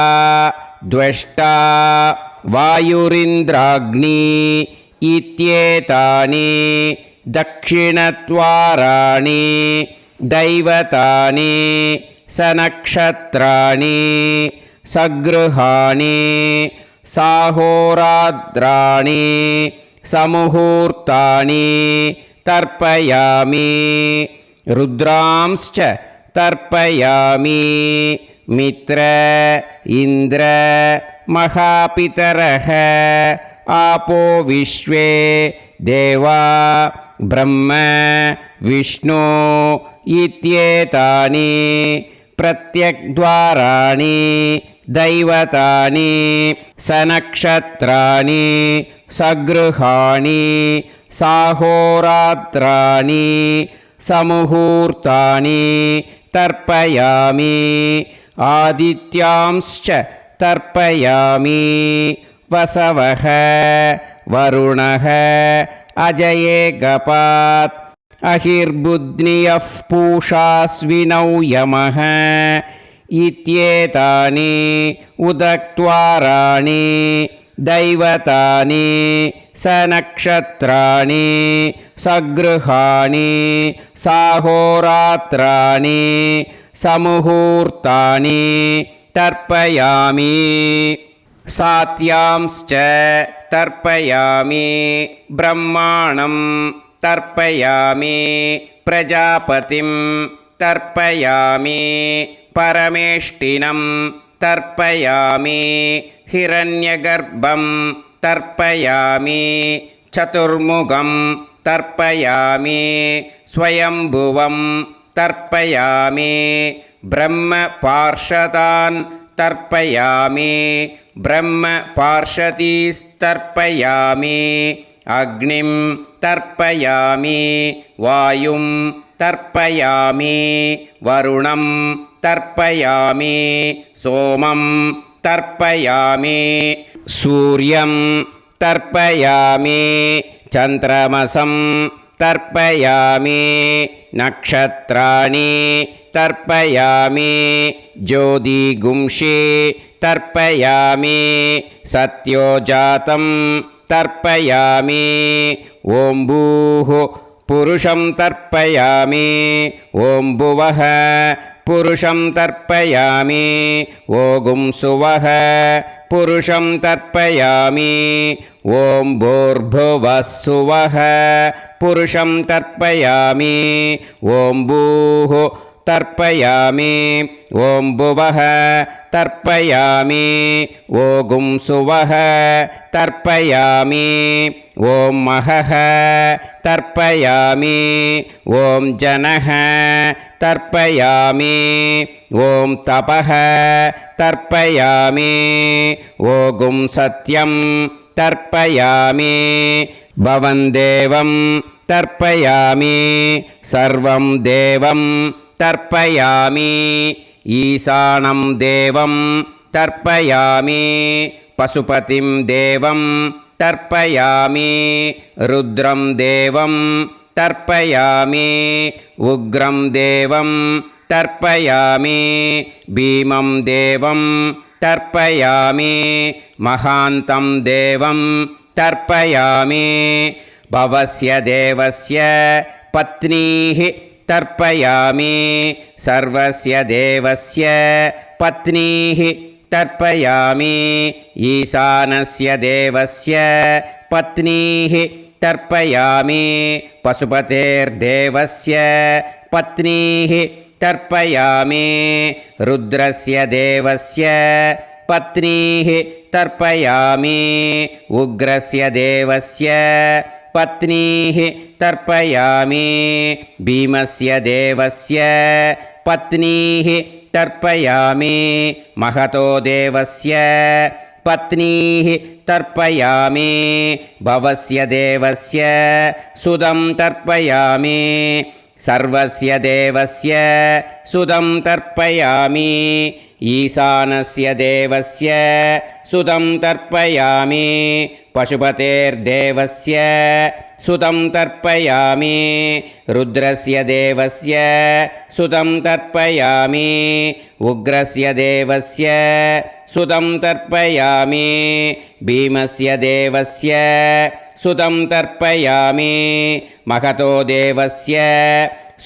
த்வஷ்டா வாயுரிந்திராக்னி இத்யேதானி தக்ஷிணத்வாராணி தைவதானி சநக்ஷத்ராணி சக்ருஹாணி साहोरात्राणि समुहूर्तानि तर्पयामि रुद्रांश्च तर्पयामि मित्र इन्द्र महापितरः आपो विश्वे देवा ब्रह्म विष्णु इत्येतानि प्रत्यग्द्वाराणि दैवतानि सनक्षत्राणि सगृहाणि साहोरात्राणि समुहूर्तानि तर्पयामि आदित्यांश्च तर्पयामि वसवः वरुणः अजयेगपात् अहिर्बुध्नियः पूषास्विनौ यमः इत्येतानि उदक्त्वाराणि दैवतानि सनक्षत्राणि सगृहाणि साहोरात्राणि समुहूर्तानि तर्पयामि सात्यांश्च तर्पयामि ब्रह्माणं तर्पयामि प्रजापतिं तर्पयामि परमेष्टिनं तर्पयामि हिरण्यगर्भं तर्पयामि चतुर्मुखं तर्पयामि स्वयंभुवं तर्पयामि ब्रह्मपार्षदान् तर्पयामि ब्रह्मपार्षदीस्तर्पयामि अग्निं तर्पयामि वायुं तर्पयामि वरुणं तर्पयामि सोमं तर्पयामि सूर्यं तर्पयामि चन्द्रमसं तर्पयामि नक्षत्राणि तर्पयामि ज्योतिगुंषि तर्पयामि सत्योजातं तर्पयामि ॐ भूः पुरुषं तर्पयामि ॐ भुवः पुरुषं तर्पयामि ॐ सुवः पुरुषं तर्पयामि ॐ भूर्भुवः सुवः पुरुषं तर्पयामि ॐ भूः तर्पयामि ॐ भुवः तर्पयामि ॐ सुवः तर्पयामि ॐ महः तर्पयामि ॐ जनः तर्पयामि ॐ तपः तर्पयामि ॐ सत्यं तर्पयामि भवन् देवं तर्पयामि सर्वं देवं तर्पयामि ईशानं देवं तर्पयामि पशुपतिं देवं तर्पयामि रुद्रं देवं तर्पयामि उग्रं देवं तर्पयामि भीमं देवं तर्पयामि महान्तं देवं तर्पयामि भवस्य देवस्य पत्नीः तर्पयामि सर्वस्य देवस्य पत्नीः तर्पयामि ईशानस्य देवस्य पत्नीः तर्पयामि पशुपतेर्देवस्य पत्नीः तर्पयामि रुद्रस्य देवस्य पत्नीः तर्पयामि उग्रस्य देवस्य पत्नीः तर्पयामि भीमस्य देवस्य पत्नीः तर्पयामि महतो देवस्य पत्नीः तर्पयामि भवस्य देवस्य सुदं तर्पयामि सर्वस्य देवस्य सुदं तर्पयामि ईशानस्य देवस्य सुदं तर्पयामि पशुपतेर्देवस्य सुदं तर्पयामि रुद्रस्य देवस्य सुदं तर्पयामि उग्रस्य देवस्य सुदं तर्पयामि भीमस्य देवस्य सुदं तर्पयामि महतो देवस्य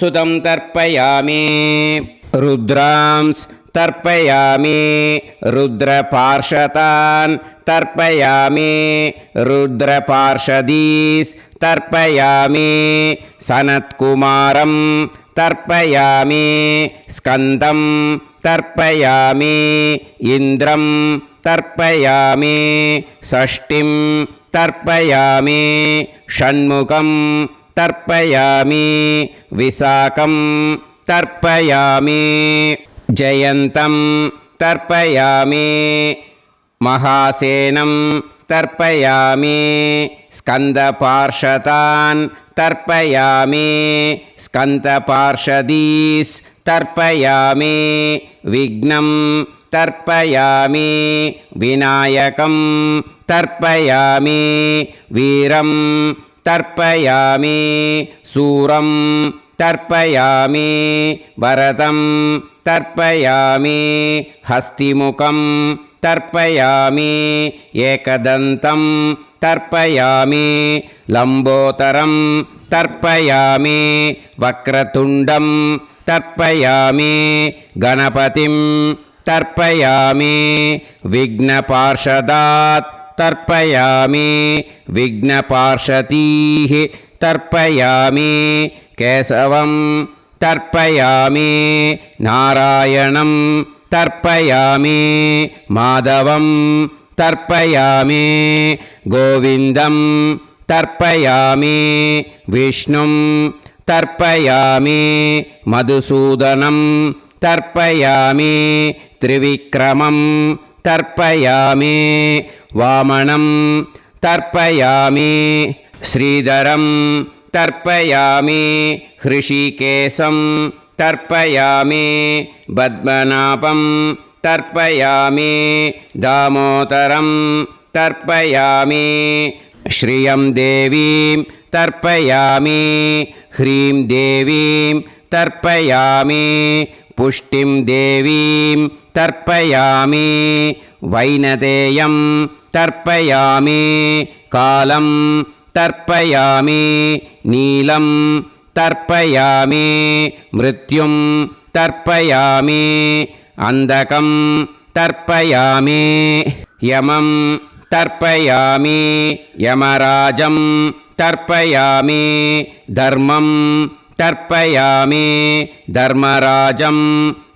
सुदं तर्पयामि रुद्रांस् तर्पयामि रुद्रपार्षदान् तर्पयामि रुद्रपार्षदीस् तर्पयामि सनत्कुमारं तर्पयामि स्कन्दं तर्पयामि इन्द्रं तर्पयामि षष्टिं तर्पयामि षण्मुखं तर्पयामि विशाखं तर्पयामि जयन्तं तर्पयामि महासेनं तर्पयामि स्कन्दपार्षदान् तर्पयामि स्कन्दपार्षदीस् तर्पयामि विघ्नं तर्पयामि विनायकं तर्पयामि वीरं तर्पयामि सूरं तर्पयामि वरदं तर्पयामि हस्तिमुखं तर्पयामि एकदन्तं तर्पयामि लम्बोदरं तर्पयामि वक्रतुण्डं तर्पयामि गणपतिं तर्पयामि विघ्नपार्षदात् तर्पयामि विघ्नपार्षदीः तर्पयामि केशवं तर्पयामि नारायणं तर्पयामि माधवं तर्पयामि गोविन्दं तर्पयामि विष्णुं तर्पयामि मधुसूदनं तर्पयामि त्रिविक्रमं तर्पयामि वामनं तर्पयामि श्रीधरं तर्पयामि हृषिकेशं तर्पयामि पद्मनाभं तर्पयामि दामोदरं तर्पयामि श्रियं देवीं तर्पयामि ह्रीं देवीं तर्पयामि पुष्टिं देवीं तर्पयामि वैनदेयं तर्पयामि कालं तर्पयामि नीलं तर्पयामि मृत्युं तर्पयामि अन्धकं तर्पयामि यमं तर्पयामि यमराजं तर्पयामि धर्मं तर्पयामि धर्मराजं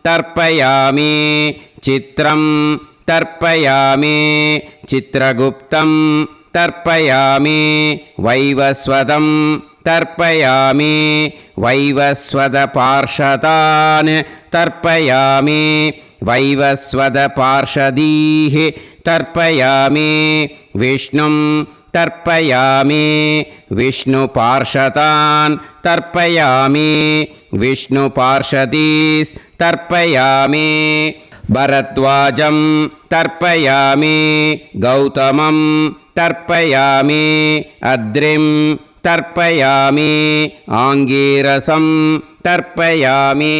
तर्पयामि चित्रं तर्पयामि चित्रगुप्तं तर्पयामि वैवस्वतं तर्पयामि वैवस्वतपार्षदान् तर्पयामि वैवस्वतपार्षदीः तर्पयामि विष्णुं तर्पयामि विष्णुपार्षदान् तर्पयामि विष्णुपार्षदीस् तर्पयामि भरद्वाजं तर्पयामि गौतमं तर्पयामि अद्रिं तर्पयामि आङ्गीरसं तर्पयामि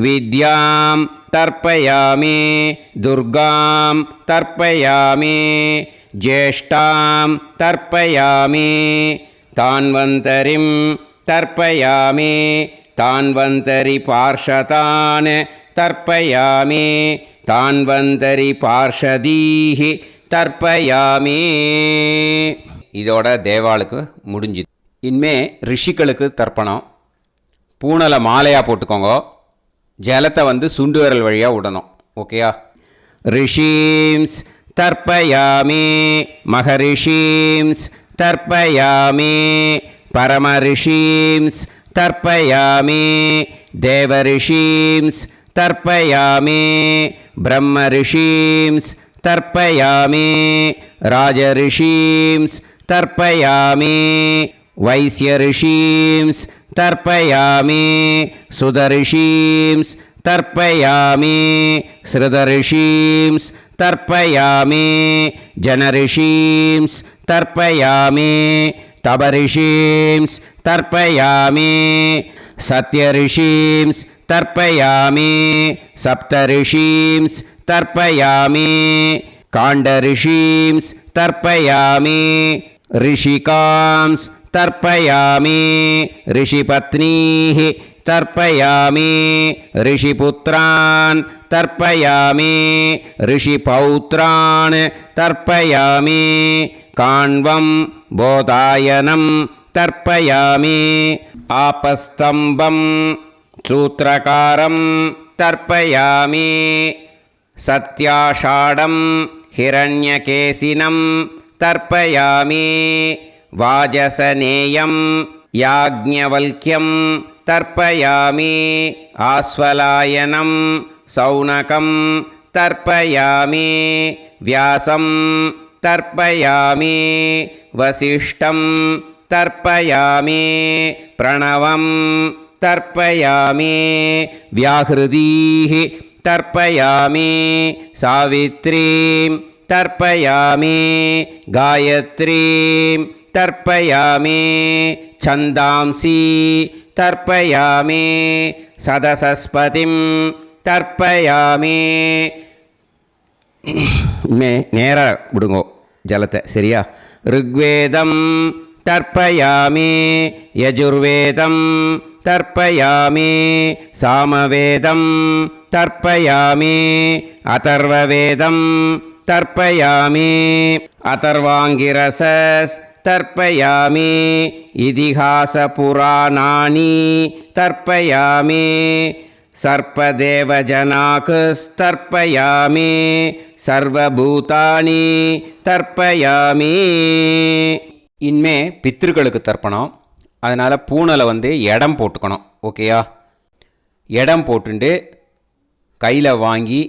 विद्यां तर्पयामि दुर्गां तर्पयामि ज्येष्ठां तर्पयामि तान्वन्तरिं तर्पयामि तान्वन्तरिपार्षदान् तर्पयामि तान्वन्तरिपार्षदीः தர்ப்பயாமி. இதோட தேவாளுக்கு முடிஞ்சுது. இனிமே ரிஷிகளுக்கு தர்ப்பணம். பூனலை மாலையாக போட்டுக்கோங்க. ஜலத்தை சுண்டு விரல் வழியாக விடணும். ஓகேயா? ரிஷீம்ஸ் தர்ப்பயாமி, மகரிஷீம்ஸ் தர்ப்பயாமி, பரமரிஷீம்ஸ் தர்ப்பயாமி, தேவரிஷீம்ஸ் தர்ப்பயாமி, பிரம்மரிஷீம்ஸ் தர்ப்பயாமி, ராஜரிஷீம்ஸ் தர்ப்பயாமி, வைஸ்யரிஷீம்ஸ் தர்ப்பயாமி, சுதரிஷீம்ஸ் தர்ப்பயாமி, ஸ்ருதரிஷீம்ஸ் தர்ப்பயாமி, ஜனரிஷீம்ஸ் தர்ப்பயாமி, தபரிஷீம்ஸ் தர்ப்பயாமி, சத்யரிஷீம்ஸ் தர்ப்பயாமி, சப்தரிஷீம்ஸ் தர்ப்பயாமி, காண்டரிஷீம்ஸ் தர்ப்பயாமி, ரிஷிகாம்ஸ் தர்ப்பயாமி, ரிஷிபத்னீः तर्पयामि ऋषिपुत्रान् तर्पयामि ऋषिपौत्रान् तर्पयामि काण्वं बोधायनं तर्पयामि आपस्तम्भं सूत्रकारं तर्पयामि सत्याषाढं हिरण्यकेशिनं तर्पयामि वाजसनेयं याज्ञवल्क्यं तर्पयामि आस्वलायनं सौनकं तर्पयामि व्यासं तर्पयामि वसिष्ठं तर्पयामि प्रणवं तर्पयामि व्याहृतीः तर्पयामि सावित्रीं तर्पयामि गायत्रीं तर्पयामि छन्दांसि तर्पयामि सदसस्पतिं तर्पयामि நேராக விடுங்கோ ஜலத்தை சரியா ऋग्वेदं तर्पयामि यजुर्वेदं तर्पयामि सामवेदं तर्पयामि अथर्ववेदं तर्पयामि अथर्वाङ्गिरसस् तर्पयामि इतिहासपुराणानि तर्पयामि सर्पदेवजनाकस्तर्पयामि सर्वभूतानि तर्पयामि இனிமே பித்ருக்களுக்கு தர்ப்பணம். அதனால் பூனலை வந்து இடம் போட்டுக்கணும். ஓகேயா? இடம் போட்டுண்டு கையில் வாங்கி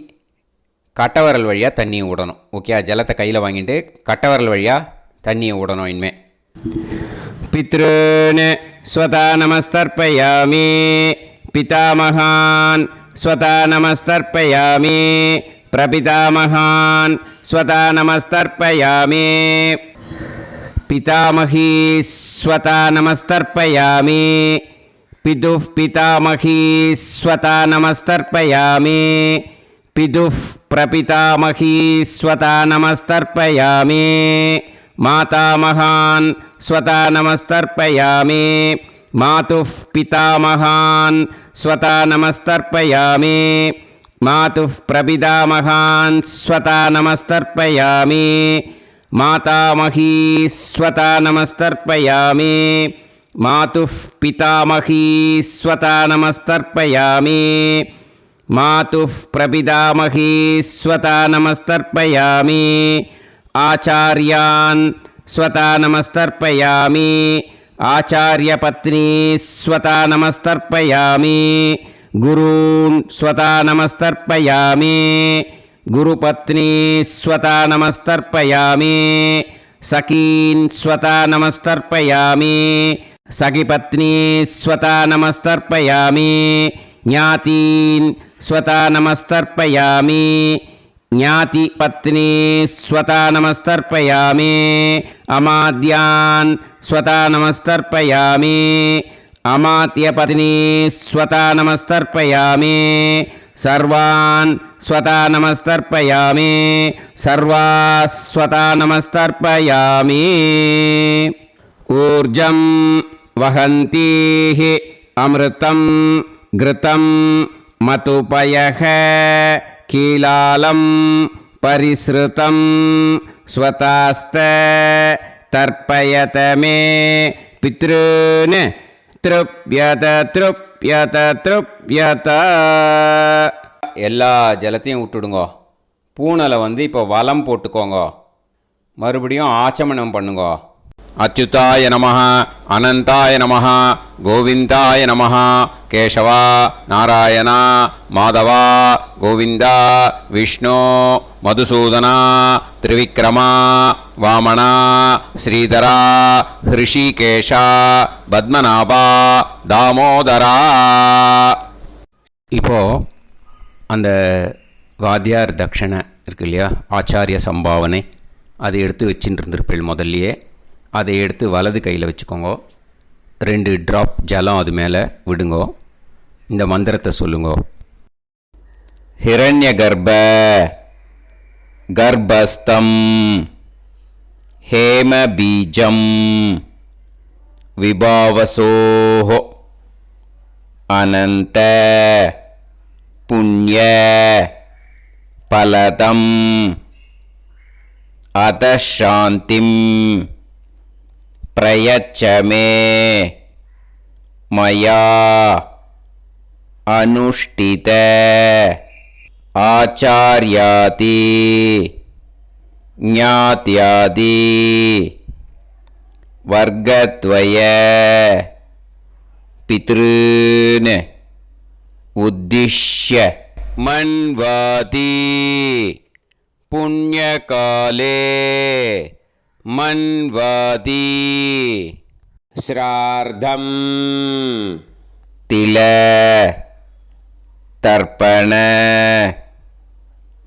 கட்டவரல் வழியாக தண்ணியை விடணும். ஓகே? ஜலத்தை கையில் வாங்கிட்டு கட்டவரல் வழியாக தண்ணியை விடணும். இனிமே பித்ருன்னு ஸ்வதா நமஸ்தர்ப்பயாமி पितामहान् स्वता नमस्तर्पयामि प्रपितामहान् स्वता नमस्तर्पयामि पितामही स्वता नमस्तर्पयामि पितुः पितामही स्वता नमस्तर्पयामि पितुः प्रपितामही स्वता नमस्तर्पयामि मातामहान् स्वता नमस्तर्पयामि मातुः पितामहान् स्वता नमस्तर्पयामि मातुः प्रपितामहान् स्वता नमस्तर्पयामि मातामही स्वता नमस्तर्पयामि मातुः पितामही स्वता नमस्तर्पयामि मातुः प्रपितामही स्वता नमस्तर्पयामि आचार्यान् स्वता नमस्तर्पयामि आचार्यपत्नी स्वता नमस्तर्पयामि गुरून् स्वता नमस्तर्पयामि गुरुपत्नी स्वता नमस्तर्पयामि सखीन् स्वता नमस्तर्पयामि सखिपत्नी स्वता नमस्तर्पयामि ज्ञातीन् स्वता नमस्तर्पयामि ज्ञातिपत्नी स्वता नमस्तर्पयामि अमाद्यान् स्वता नमस्तर्पयामि अमात्यपत्नी स्वता नमस्तर्पयामि सर्वान् स्वता नमस्तर्पयामि सर्वाः स्वता नमस्तर्पयामि ऊर्जं वहन्तीः अमृतं घृतं मतुपयः कीलालं परिसृतं स्वतास्त तर्पयत मे पितॄन् तृप्यत तृप्यत तृप्यत எல்லா ஜலத்தையும் விட்டுடுங்கோ. பூனலை வந்து இப்போ வலம் போட்டுக்கோங்க. மறுபடியும் ஆச்சமனம் பண்ணுங்கோ. அச்சுதாய நமஹ அனந்தாய நமஹ கோவிந்தாய நமஹ கேசவா நாராயணா மாதவா கோவிந்தா விஷ்ணு மதுசூதனா திரிவிக்ரமா வாமனா ஸ்ரீதரா ஹிருஷிகேஷா பத்மநாபா தாமோதரா. இப்போது அந்த வாத்தியார் தட்சணை இருக்கு இல்லையா, ஆச்சாரிய சம்பாவனை, அதை எடுத்து வச்சுட்டு இருந்திருப்பேள் முதல்லையே. அதை எடுத்து வலது கையில் வச்சுக்கோங்க. 2 ட்ராப் ஜலம் அது மேலே விடுங்கோ. இந்த மந்திரத்தை சொல்லுங்கோ. ஹிரண்ய கர்ப்ப கர்ப்பஸ்தம் ஹேம பீஜம் விபாவசோஹோ அனந்த புண்ணிய பலதம் அதசாந்திம் பிரயச்சமே மயா அனுஷ்டித ஆச்சார்யாதி ஞாத்யாதி வர்க்கத்வய பித்ருன் உத்திஷ்ய மன்வாதி புண்ணியகாலே மன்வாதி ஸ்ரார்த்தம் தில தர்ப்பண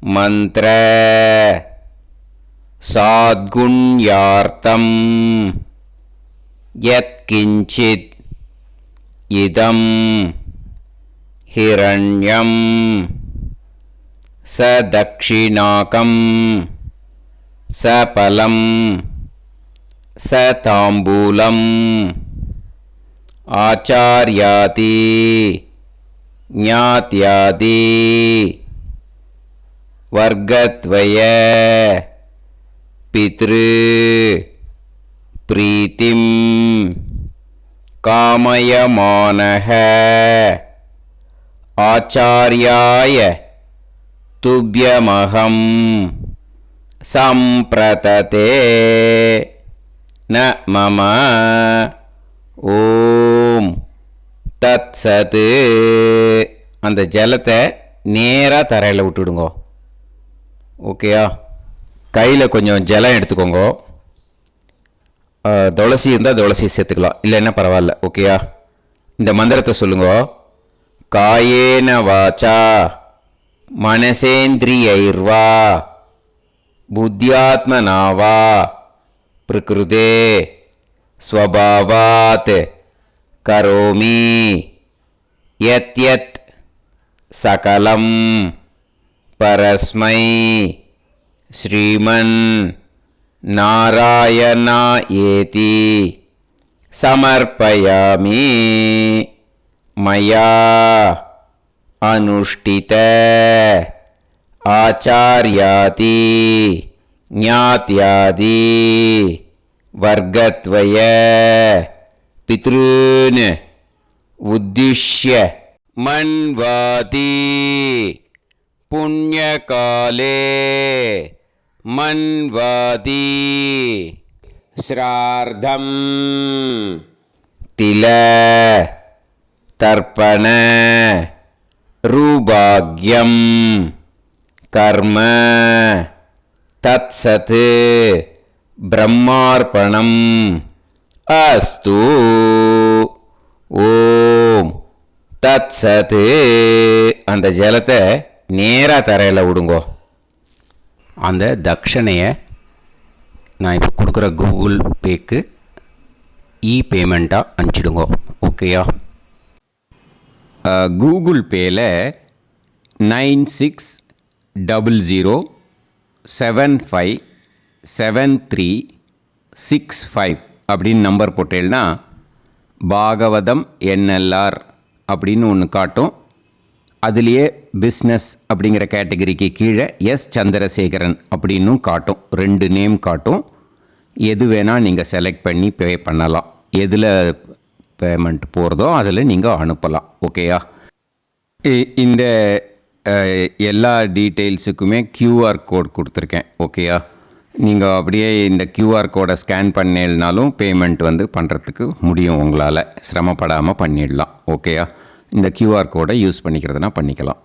மந்திர சாத்குண்யார்த்தம் யத்கிஞ்சித் இதம் ஹிரண்யம் சதக்ஷிணாகம் சபலம் சதாம்பூலம் ஆச்சார்யாதி ஞாத்யாதி வர்க்கத்வய பித்ரு பிரீத்திம் காமயமானஹ ஆச்சார்யாய துப்யமஹம் சம்பிரததே ந மம ஓம் தத் சத். அந்த ஜலத்தை நேராக தரையில் விட்டுடுங்க. ஓகேயா? கையில் கொஞ்சம் ஜலம் எடுத்துக்கோங்க. துளசி இருந்தால் துளசி சேர்த்துக்கலாம், இல்லைன்னா பரவாயில்ல. ஓகேயா? இந்த மந்திரத்தை சொல்லுங்க. காயேன வாச்சா மனசேந்திரியைர்வா புத்தியாத்மனாவா பிரகிருதே ஸ்வபாவாத் கரோமி யத் யத் சகலம் பரஸ்மை ஸ்ரீமன் நாராயணா ஏதி சமர்ப்பயாமி மயா அனுஷ்டித ஆச்சார்யாதி ஞாத்யாதி வர்க்கத்வய பித்ருன் உத்திஷ்ய மன்வாதி புண்ணியகாலே மன்வாதி ஸ்ரார்த்தம் தில தர்ப்பண ரூபாக்யம் கர்ம தத்சத் பிரம்மார்ப்பணம் அஸ்து. ஓம் தத்சத். அந்த ஜலத்தை நேராக தரையில் விடுங்கோ. அந்த தட்சணையை நான் இப்போ கொடுக்குற கூகுள் பேக்கு பேமெண்ட்டாக அனுப்பிச்சிடுங்க. ஓகேயா? கூகுள் பேயில் 9600757365 அப்படின்னு நம்பர் போட்டேன்னா பாகவதம் என்எல்ஆர் அப்படின்னு ஒன்று காட்டும். அதுலேயே பிஸ்னஸ் அப்படிங்கிற கேட்டகரிக்கு கீழே எஸ் சந்திரசேகரன் அப்படின்னும் காட்டும். 2 நேம் காட்டும். எது வேணால் நீங்கள் செலக்ட் பண்ணி பே பண்ணலாம். எதில் பேமெண்ட் போகிறதோ அதில் நீங்கள் அனுப்பலாம். ஓகேயா? இந்த எல்லா டீட்டெயில்ஸுக்குமே கியூஆர் கோட் கொடுத்துருக்கேன். ஓகேயா? நீங்கள் அப்படியே இந்த கியூஆர் கோடை ஸ்கேன் பண்ணினாலும் பேமெண்ட் பண்ணுறதுக்கு முடியும். உங்களால் சிரமப்படாமல் பண்ணிடலாம். ஓகேயா? இந்த கியூஆர் கோடை யூஸ் பண்ணிக்கிறதுனா பண்ணிக்கலாம்.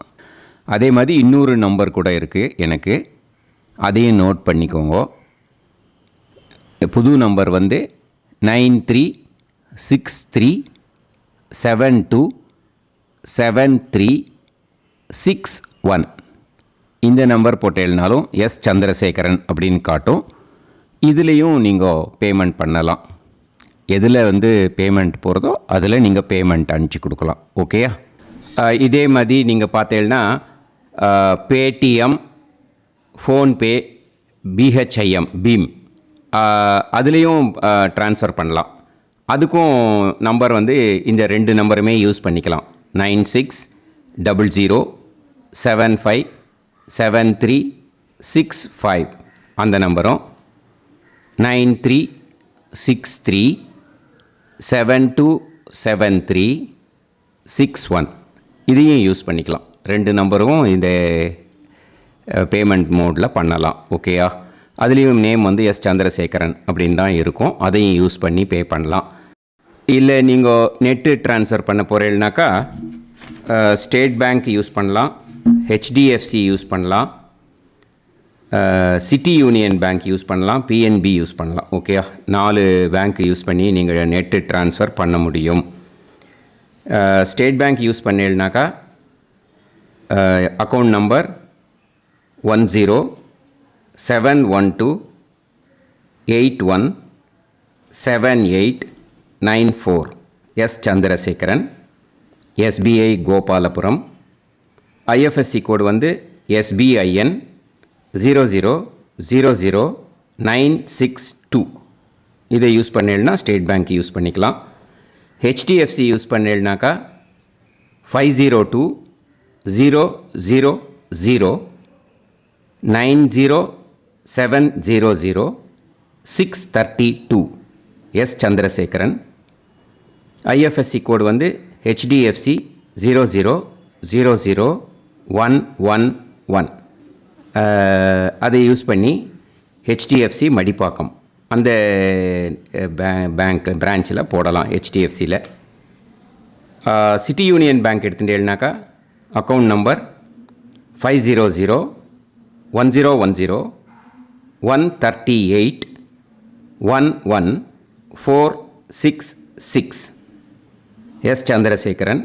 அதே மாதிரி இன்னொரு நம்பர் கூட இருக்குது எனக்கு, அதையும் நோட் பண்ணிக்கோங்க. புது நம்பர் 9363727361. இந்த நம்பர் போட்டேல்னாலும் எஸ் சந்திரசேகரன் அப்படின்னு காட்டும். இதுலேயும் நீங்கள் பேமெண்ட் பண்ணலாம். எதில் பேமெண்ட் போகிறதோ அதில் நீங்கள் பேமெண்ட் அனுப்பிச்சி கொடுக்கலாம். ஓகேயா? இதே மாதிரி நீங்கள் பார்த்தேன்னா பேடிஎம், ஃபோன்பே, பிஹெச்ஐஎம், பீம் அதுலேயும் ட்ரான்ஸ்ஃபர் பண்ணலாம். அதுக்கும் நம்பர் இந்த 2 நம்பருமே யூஸ் பண்ணிக்கலாம். 9600757365 அந்த நம்பரும் 9363727361 இதையும் யூஸ் பண்ணிக்கலாம். 2 நம்பரும் இந்த பேமெண்ட் மோடில் பண்ணலாம். ஓகேயா? அதுலேயும் நேம் வந்து எஸ் சந்திரசேகரன் அப்படின்னு தான் இருக்கும். அதையும் யூஸ் பண்ணி பே பண்ணலாம். இல்லை நீங்கள் நெட்டு ட்ரான்ஸ்ஃபர் பண்ண போகிறீங்கனாக்கா ஸ்டேட் பேங்க் யூஸ் பண்ணலாம், ஹெச்டிஎஃப்சி யூஸ் பண்ணலாம், சிட்டி யூனியன் பேங்க் யூஸ் பண்ணலாம், பிஎன்பி யூஸ் பண்ணலாம். ஓகேயா? 4 பேங்க் யூஸ் பண்ணி நீங்கள் நெட்டு ட்ரான்ஸ்ஃபர் பண்ண முடியும். ஸ்டேட் பேங்க் யூஸ் பண்ணீங்கனாக்கா account number 1071281789 S Chandrasekaran, SBI Gopalapuram. IFSC code வந்து SBIN 0000962. இதை யூஸ் பண்ணீங்கன்னா ஸ்டேட் பேங்க் யூஸ் பண்ணிக்கலாம். ஹெச்டிஎஃப்சி யூஸ் பண்ணீங்கனாக்கா 5020090700 எஸ் சந்திரசேகரன். ஐஎஃப்எஸ்சி கோடு வந்து HDFC 0000111. அதை யூஸ் பண்ணி ஹெச்டிஎஃப்சி மடிப்பாக்கம் அந்த பேங்க் பிரான்ச்சில் போடலாம். ஹெச்டிஎஃப்சியில் சிட்டி யூனியன் பேங்க் எடுத்துட்டேன்னாக்கா account number 5001010381146 S Chandrasekaran.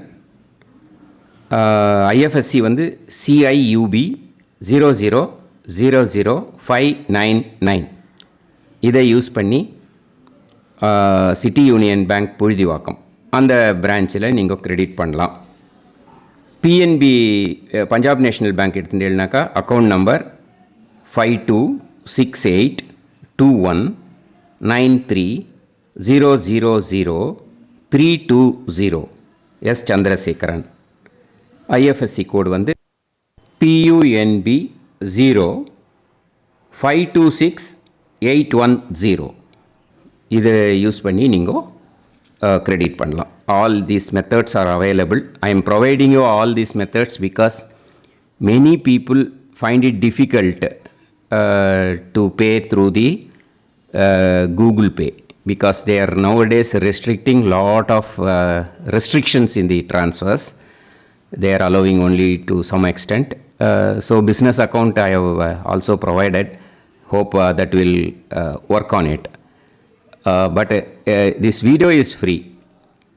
IFSC வந்து CIUB 0000599. இதை யூஸ் பண்ணி சிட்டி யூனியன் பேங்க் புழுதிவாக்கம் அந்த பிரான்ச்சில் நீங்கள் கிரெடிட் பண்ணலாம். பிஎன்பி பஞ்சாப் நேஷ்னல் பேங்க் எடுத்துட்டேன்னாக்கா account number 52682193000320 S Chandrasekaran. IFSC code வந்து PUNB 0526810. இதை யூஸ் பண்ணி நீங்கள் கிரெடிட் பண்ணலாம். All these methods are available. I am providing you all these methods because many people find it difficult to pay through the Google Pay because they are nowadays restricting lot of restrictions in the transfers. They are allowing only to some extent. So business account I have also provided. Hope that will work on it. But this video is free.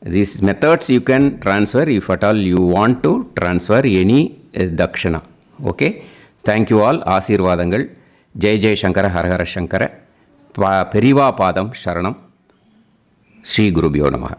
These methods you can transfer if at all you want to transfer any dakshana. Okay? Thank you all. ஆசீர்வாதங்கள். ஜெய் ஜெய் சங்கர ஹரஹர சங்கர. பெரிவா பாதம் சரணம். ஸ்ரீ குருபியோ நமஹ.